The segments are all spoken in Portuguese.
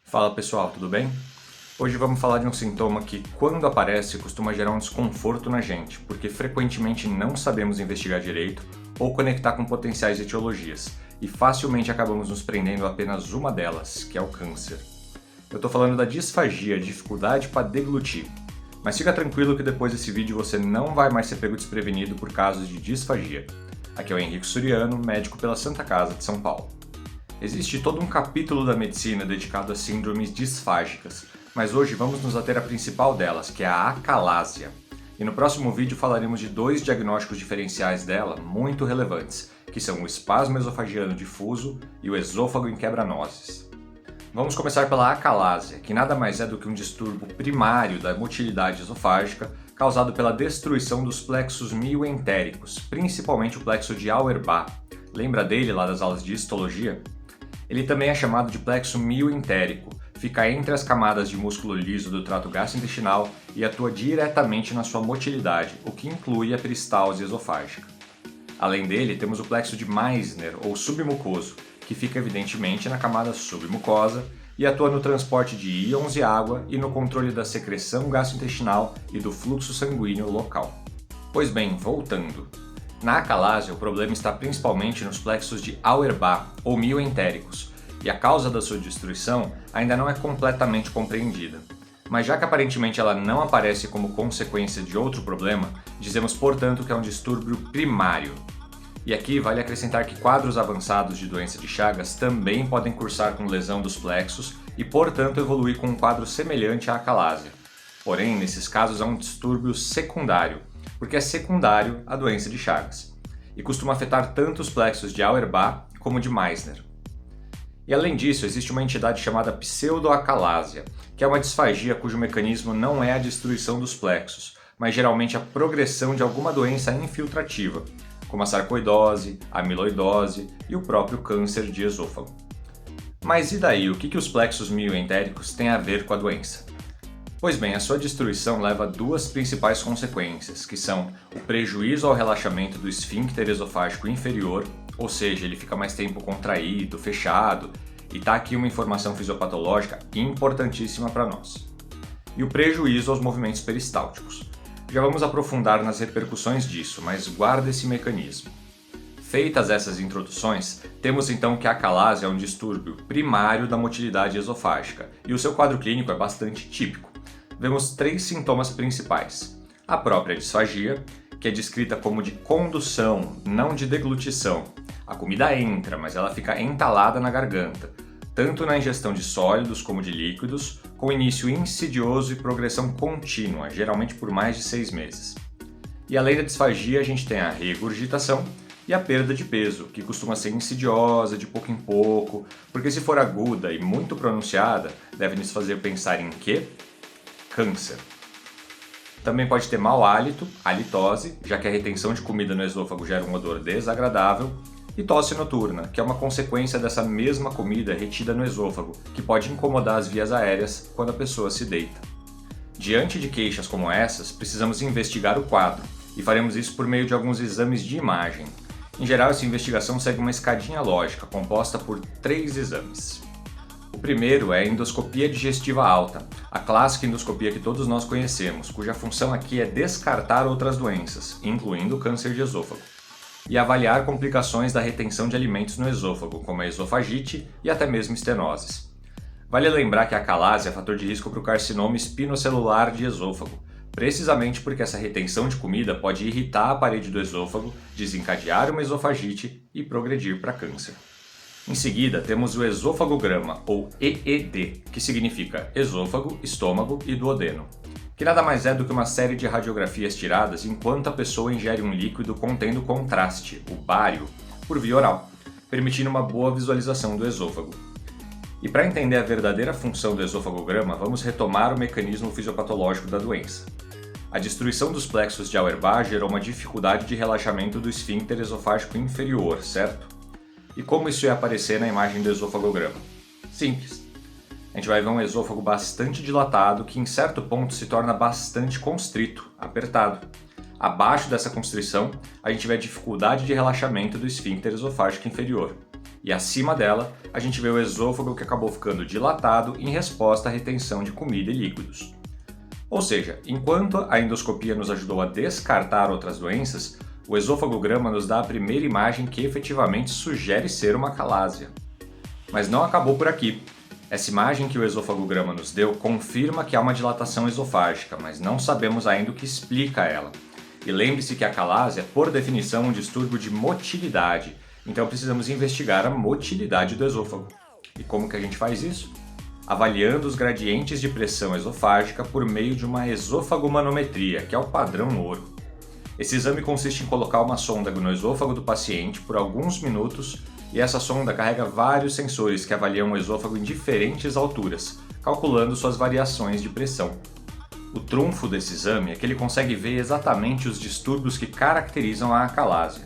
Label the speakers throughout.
Speaker 1: Fala pessoal, tudo bem? Hoje vamos falar de um sintoma que, quando aparece, costuma gerar um desconforto na gente, porque frequentemente não sabemos investigar direito ou conectar com potenciais etiologias, e facilmente acabamos nos prendendo a apenas uma delas, que é o câncer. Eu tô falando da disfagia, dificuldade para deglutir. Mas fica tranquilo que depois desse vídeo você não vai mais ser pego desprevenido por casos de disfagia. Aqui é o Henrique Suriano, médico pela Santa Casa de São Paulo. Existe todo um capítulo da medicina dedicado a síndromes disfágicas, mas hoje vamos nos ater à principal delas, que é a acalásia. E no próximo vídeo falaremos de dois diagnósticos diferenciais dela muito relevantes, que são o espasmo esofagiano difuso e o esôfago em quebra-nozes. Vamos começar pela acalásia, que nada mais é do que um distúrbio primário da motilidade esofágica causado pela destruição dos plexos mioentéricos, principalmente o plexo de Auerbach. Lembra dele lá das aulas de histologia? Ele também é chamado de plexo mioentérico, fica entre as camadas de músculo liso do trato gastrointestinal e atua diretamente na sua motilidade, o que inclui a peristalse esofágica. Além dele, temos o plexo de Meissner, ou submucoso, que fica evidentemente na camada submucosa e atua no transporte de íons e água e no controle da secreção gastrointestinal e do fluxo sanguíneo local. Pois bem, voltando. Na acalásia, o problema está principalmente nos plexos de Auerbach, ou mioentéricos, e a causa da sua destruição ainda não é completamente compreendida. Mas já que aparentemente ela não aparece como consequência de outro problema, dizemos portanto que é um distúrbio primário. E aqui vale acrescentar que quadros avançados de doença de Chagas também podem cursar com lesão dos plexos e portanto evoluir com um quadro semelhante à acalásia. Porém, nesses casos é um distúrbio secundário, porque é secundário à doença de Chagas, e costuma afetar tanto os plexos de Auerbach como de Meissner. E além disso, existe uma entidade chamada pseudoacalásia, que é uma disfagia cujo mecanismo não é a destruição dos plexos, mas geralmente a progressão de alguma doença infiltrativa, como a sarcoidose, a amiloidose e o próprio câncer de esôfago. Mas e daí, o que os plexos mioentéricos têm a ver com a doença? Pois bem, a sua destruição leva a duas principais consequências, que são o prejuízo ao relaxamento do esfíncter esofágico inferior, ou seja, ele fica mais tempo contraído, fechado, e tá aqui uma informação fisiopatológica importantíssima para nós. E o prejuízo aos movimentos peristálticos. Já vamos aprofundar nas repercussões disso, mas guarda esse mecanismo. Feitas essas introduções, temos então que a acalásia é um distúrbio primário da motilidade esofágica, e o seu quadro clínico é bastante típico. Vemos três sintomas principais. A própria disfagia, que é descrita como de condução, não de deglutição. A comida entra, mas ela fica entalada na garganta, tanto na ingestão de sólidos como de líquidos, com início insidioso e progressão contínua, geralmente por mais de 6 meses. E além da disfagia, a gente tem a regurgitação e a perda de peso, que costuma ser insidiosa, de pouco em pouco, porque se for aguda e muito pronunciada, deve nos fazer pensar em quê? Câncer. Também pode ter mau hálito, halitose, já que a retenção de comida no esôfago gera um odor desagradável, e tosse noturna, que é uma consequência dessa mesma comida retida no esôfago, que pode incomodar as vias aéreas quando a pessoa se deita. Diante de queixas como essas, precisamos investigar o quadro, e faremos isso por meio de alguns exames de imagem. Em geral, essa investigação segue uma escadinha lógica, composta por 3 exames. O primeiro é a endoscopia digestiva alta, a clássica endoscopia que todos nós conhecemos, cuja função aqui é descartar outras doenças, incluindo o câncer de esôfago, e avaliar complicações da retenção de alimentos no esôfago, como a esofagite e até mesmo estenoses. Vale lembrar que a acalásia é fator de risco para o carcinoma espinocelular de esôfago, precisamente porque essa retenção de comida pode irritar a parede do esôfago, desencadear uma esofagite e progredir para câncer. Em seguida, temos o esofagograma, ou EED, que significa esôfago, estômago e duodeno, que nada mais é do que uma série de radiografias tiradas enquanto a pessoa ingere um líquido contendo contraste, o bário, por via oral, permitindo uma boa visualização do esôfago. E para entender a verdadeira função do esofagograma, vamos retomar o mecanismo fisiopatológico da doença. A destruição dos plexos de Auerbach gerou uma dificuldade de relaxamento do esfíncter esofágico inferior, certo? E como isso ia aparecer na imagem do esofagograma? Simples. A gente vai ver um esôfago bastante dilatado que em certo ponto se torna bastante constrito, apertado. Abaixo dessa constrição, a gente vê a dificuldade de relaxamento do esfíncter esofágico inferior. e acima dela a gente vê o esôfago que acabou ficando dilatado em resposta à retenção de comida e líquidos. Ou seja, enquanto a endoscopia nos ajudou a descartar outras doenças, o esofagograma nos dá a primeira imagem que efetivamente sugere ser uma calásia. Mas não acabou por aqui. Essa imagem que o esofagograma nos deu confirma que há uma dilatação esofágica, mas não sabemos ainda o que explica ela. E lembre-se que a calásia é, por definição, um distúrbio de motilidade, então precisamos investigar a motilidade do esôfago. E como que a gente faz isso? Avaliando os gradientes de pressão esofágica por meio de uma esofagomanometria, que é o padrão ouro. Esse exame consiste em colocar uma sonda no esôfago do paciente por alguns minutos e essa sonda carrega vários sensores que avaliam o esôfago em diferentes alturas, calculando suas variações de pressão. O trunfo desse exame é que ele consegue ver exatamente os distúrbios que caracterizam a acalásia.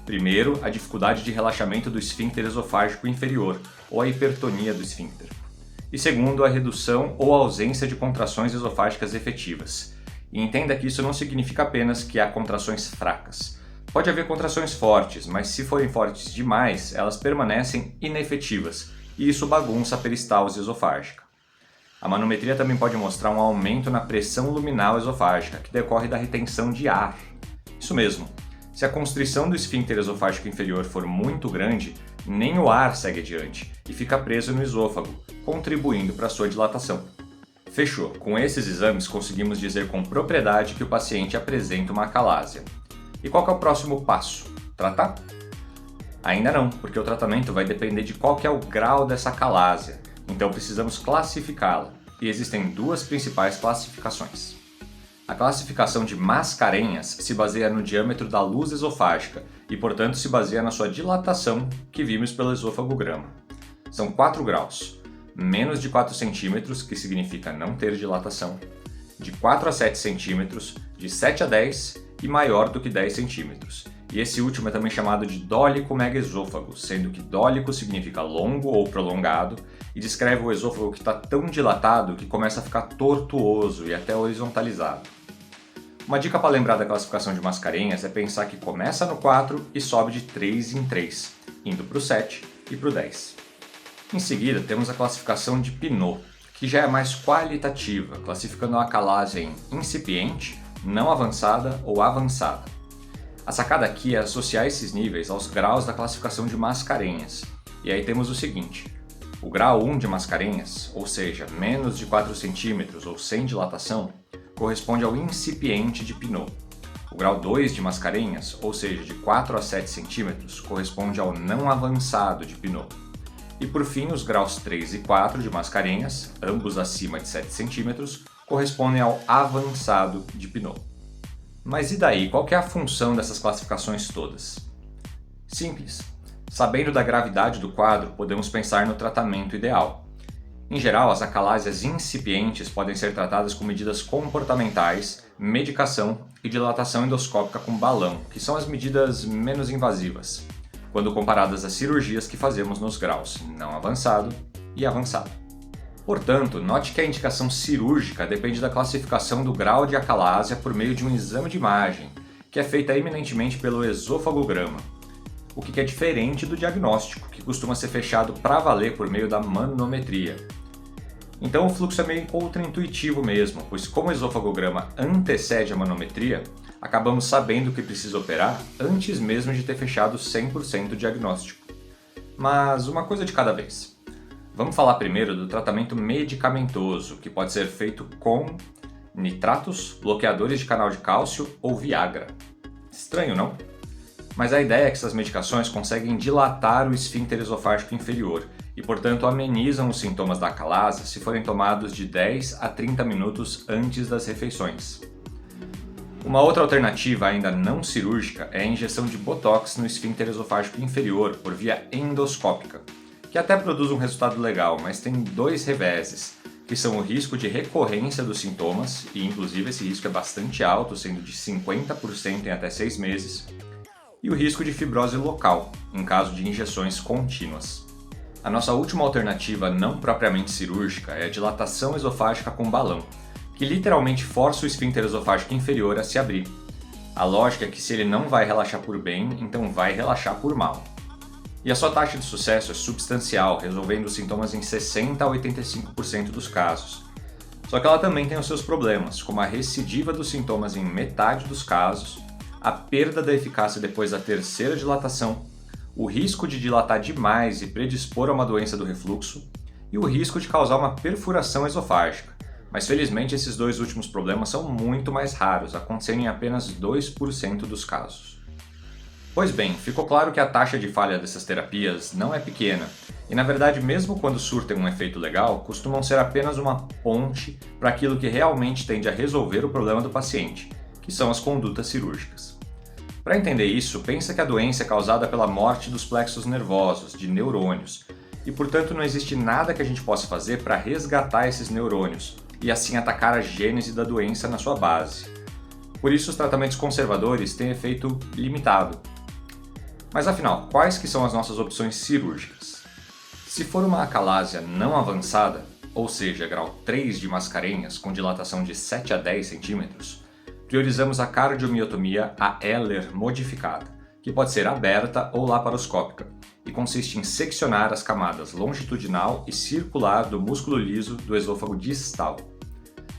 Speaker 1: Primeiro, a dificuldade de relaxamento do esfíncter esofágico inferior, ou a hipertonia do esfíncter. E segundo, a redução ou ausência de contrações esofágicas efetivas. E entenda que isso não significa apenas que há contrações fracas. Pode haver contrações fortes, mas se forem fortes demais, elas permanecem inefetivas, e isso bagunça a peristalse esofágica. A manometria também pode mostrar um aumento na pressão luminal esofágica, que decorre da retenção de ar. Isso mesmo, se a constrição do esfíncter esofágico inferior for muito grande, nem o ar segue adiante e fica preso no esôfago, contribuindo para sua dilatação. Fechou, com esses exames conseguimos dizer com propriedade que o paciente apresenta uma acalásia. E qual que é o próximo passo? Tratar? Ainda não, porque o tratamento vai depender de qual que é o grau dessa acalásia, então precisamos classificá-la, e existem duas principais classificações. A classificação de Mascarenhas se baseia no diâmetro da luz esofágica e, portanto, se baseia na sua dilatação que vimos pelo esofagograma. São 4 graus, menos de 4 centímetros, que significa não ter dilatação, de 4 a 7 centímetros, de 7 a 10 e maior do que 10 centímetros. E esse último é também chamado de dólico megaesôfago, sendo que dólico significa longo ou prolongado e descreve o esôfago que está tão dilatado que começa a ficar tortuoso e até horizontalizado. Uma dica para lembrar da classificação de Mascarenhas é pensar que começa no 4 e sobe de 3 em 3, indo para o 7 e para o 10. Em seguida, temos a classificação de Pinot, que já é mais qualitativa, classificando a acalásia em incipiente, não avançada ou avançada. A sacada aqui é associar esses níveis aos graus da classificação de Mascarenhas. E aí temos o seguinte: o grau 1 de Mascarenhas, ou seja, menos de 4 centímetros ou sem dilatação, corresponde ao incipiente de Pinot. O grau 2 de Mascarenhas, ou seja, de 4 a 7 centímetros, corresponde ao não avançado de Pinot. E por fim, os graus 3 e 4 de Mascarenhas, ambos acima de 7 centímetros, correspondem ao avançado de Pinot. Mas e daí? Qual que é a função dessas classificações todas? Simples. Sabendo da gravidade do quadro, podemos pensar no tratamento ideal. Em geral, as acalásias incipientes podem ser tratadas com medidas comportamentais, medicação e dilatação endoscópica com balão, que são as medidas menos invasivas, quando comparadas às cirurgias que fazemos nos graus não avançado e avançado. Portanto, note que a indicação cirúrgica depende da classificação do grau de acalásia por meio de um exame de imagem, que é feita eminentemente pelo esofagograma, o que é diferente do diagnóstico, que costuma ser fechado para valer por meio da manometria. Então o fluxo é meio contraintuitivo mesmo, pois como o esofagograma antecede a manometria, acabamos sabendo que precisa operar antes mesmo de ter fechado 100% o diagnóstico. Mas uma coisa de cada vez. Vamos falar primeiro do tratamento medicamentoso, que pode ser feito com nitratos, bloqueadores de canal de cálcio ou Viagra. Estranho, não? Mas a ideia é que essas medicações conseguem dilatar o esfíncter esofágico inferior e, portanto, amenizam os sintomas da acalásia se forem tomados de 10 a 30 minutos antes das refeições. Uma outra alternativa ainda não cirúrgica é a injeção de botox no esfíncter esofágico inferior por via endoscópica, que até produz um resultado legal, mas tem 2 reveses, que são o risco de recorrência dos sintomas, e inclusive esse risco é bastante alto, sendo de 50% em até 6 meses, e o risco de fibrose local, em caso de injeções contínuas. A nossa última alternativa não propriamente cirúrgica é a dilatação esofágica com balão, que literalmente força o esfíncter esofágico inferior a se abrir. A lógica é que se ele não vai relaxar por bem, então vai relaxar por mal. E a sua taxa de sucesso é substancial, resolvendo os sintomas em 60 a 85% dos casos. Só que ela também tem os seus problemas, como a recidiva dos sintomas em metade dos casos, a perda da eficácia depois da terceira dilatação, o risco de dilatar demais e predispor a uma doença do refluxo, e o risco de causar uma perfuração esofágica. Mas felizmente esses dois últimos problemas são muito mais raros, acontecendo em apenas 2% dos casos. Pois bem, ficou claro que a taxa de falha dessas terapias não é pequena, e na verdade mesmo quando surtem um efeito legal, costumam ser apenas uma ponte para aquilo que realmente tende a resolver o problema do paciente, que são as condutas cirúrgicas. Para entender isso, pensa que a doença é causada pela morte dos plexos nervosos, de neurônios, e portanto não existe nada que a gente possa fazer para resgatar esses neurônios e assim atacar a gênese da doença na sua base. Por isso os tratamentos conservadores têm efeito limitado. Mas afinal, quais que são as nossas opções cirúrgicas? Se for uma acalásia não avançada, ou seja, grau 3 de Mascarenhas com dilatação de 7 a 10 centímetros, priorizamos a cardiomiotomia a Ehler modificada, que pode ser aberta ou laparoscópica, e consiste em seccionar as camadas longitudinal e circular do músculo liso do esôfago distal.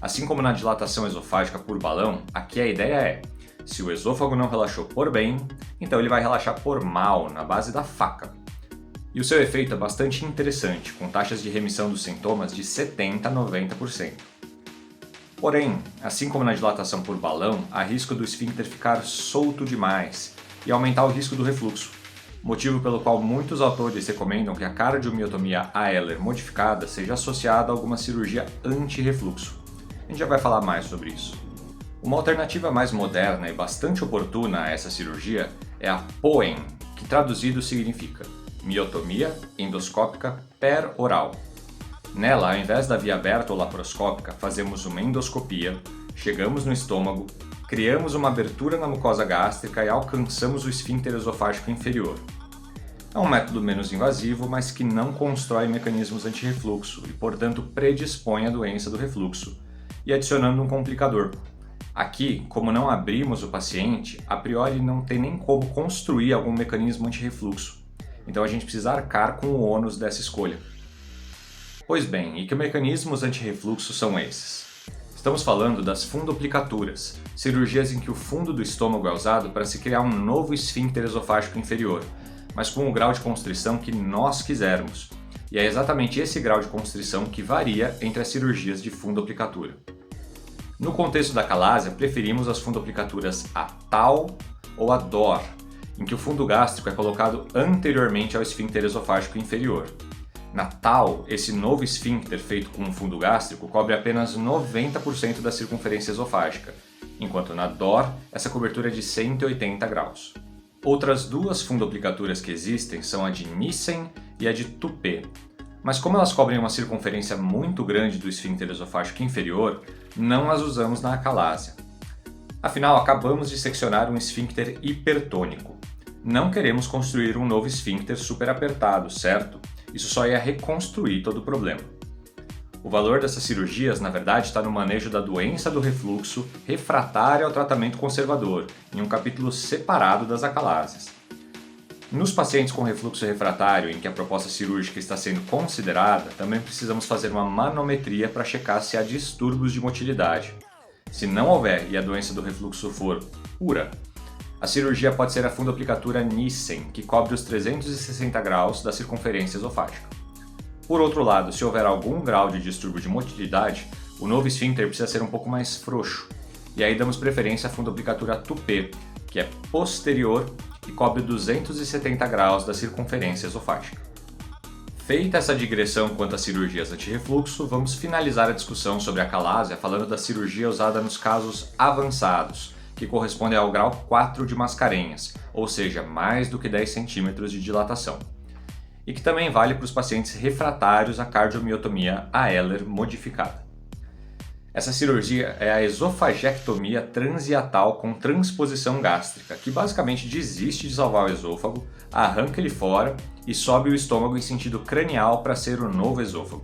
Speaker 1: Assim como na dilatação esofágica por balão, aqui a ideia é: se o esôfago não relaxou por bem, então ele vai relaxar por mal, na base da faca. E o seu efeito é bastante interessante, com taxas de remissão dos sintomas de 70% a 90%. Porém, assim como na dilatação por balão, há risco do esfíncter ficar solto demais e aumentar o risco do refluxo, motivo pelo qual muitos autores recomendam que a cardiomiotomia a Ehler modificada seja associada a alguma cirurgia anti-refluxo. A gente já vai falar mais sobre isso. Uma alternativa mais moderna e bastante oportuna a essa cirurgia é a POEM, que traduzido significa miotomia endoscópica peroral. Nela, ao invés da via aberta ou laparoscópica, fazemos uma endoscopia, chegamos no estômago, criamos uma abertura na mucosa gástrica e alcançamos o esfíncter esofágico inferior. É um método menos invasivo, mas que não constrói mecanismos anti-refluxo e, portanto, predispõe à doença do refluxo, e adicionando um complicador. Aqui, como não abrimos o paciente, a priori não tem nem como construir algum mecanismo anti-refluxo, então a gente precisa arcar com o ônus dessa escolha. Pois bem, e que mecanismos anti-refluxo são esses? Estamos falando das fundoplicaturas, cirurgias em que o fundo do estômago é usado para se criar um novo esfíncter esofágico inferior, mas com o grau de constrição que nós quisermos. E é exatamente esse grau de constrição que varia entre as cirurgias de fundoplicatura. No contexto da acalásia, preferimos as fundoplicaturas a TAU ou a DOR, em que o fundo gástrico é colocado anteriormente ao esfíncter esofágico inferior. Na TAU, esse novo esfíncter feito com um fundo gástrico cobre apenas 90% da circunferência esofágica, enquanto na DOR essa cobertura é de 180 graus. Outras duas fundoplicaturas que existem são a de Nissen e a de Toupet, mas como elas cobrem uma circunferência muito grande do esfíncter esofágico inferior, não as usamos na acalásia. Afinal, acabamos de seccionar um esfíncter hipertônico. Não queremos construir um novo esfíncter superapertado, certo? Isso só ia reconstruir todo o problema. O valor dessas cirurgias, na verdade, está no manejo da doença do refluxo refratária ao tratamento conservador, em um capítulo separado das acalásias. Nos pacientes com refluxo refratário, em que a proposta cirúrgica está sendo considerada, também precisamos fazer uma manometria para checar se há distúrbios de motilidade. Se não houver e a doença do refluxo for pura, a cirurgia pode ser a fundoplicatura Nissen, que cobre os 360 graus da circunferência esofágica. Por outro lado, se houver algum grau de distúrbio de motilidade, o novo esfíncter precisa ser um pouco mais frouxo, e aí damos preferência à fundoplicatura Toupet, que é posterior e cobre 270 graus da circunferência esofágica. Feita essa digressão quanto às cirurgias anti-refluxo, vamos finalizar a discussão sobre a acalásia falando da cirurgia usada nos casos avançados, que corresponde ao grau 4 de Mascarenhas, ou seja, mais do que 10 centímetros de dilatação, e que também vale para os pacientes refratários à cardiomiotomia a Ehler modificada. Essa cirurgia é a esofagectomia transhiatal com transposição gástrica, que basicamente desiste de salvar o esôfago, arranca ele fora e sobe o estômago em sentido cranial para ser o novo esôfago.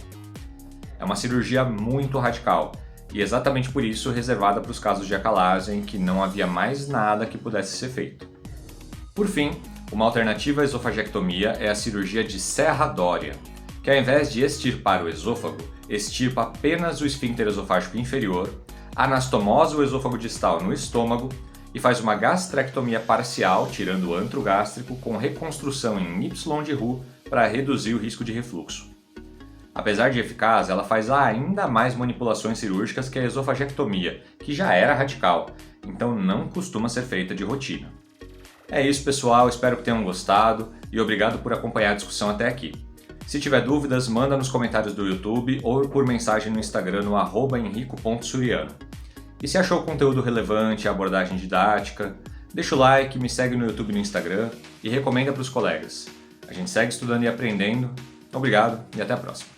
Speaker 1: É uma cirurgia muito radical, e exatamente por isso reservada para os casos de acalásia em que não havia mais nada que pudesse ser feito. Por fim, Uma alternativa à esofagectomia é a cirurgia de serradória, que ao invés de extirpar o esôfago, extirpa apenas o esfíncter esofágico inferior, anastomosa o esôfago distal no estômago e faz uma gastrectomia parcial, tirando o antro gástrico, com reconstrução em Y de Roux para reduzir o risco de refluxo. Apesar de eficaz, ela faz ainda mais manipulações cirúrgicas que a esofagectomia, que já era radical, então não costuma ser feita de rotina. É isso, pessoal, espero que tenham gostado e obrigado por acompanhar a discussão até aqui. Se tiver dúvidas, manda nos comentários do YouTube ou por mensagem no Instagram no @henrico.suriano. E se achou o conteúdo relevante e a abordagem didática, deixa o like, me segue no YouTube e no Instagram e recomenda para os colegas. A gente segue estudando e aprendendo. Obrigado e até a próxima.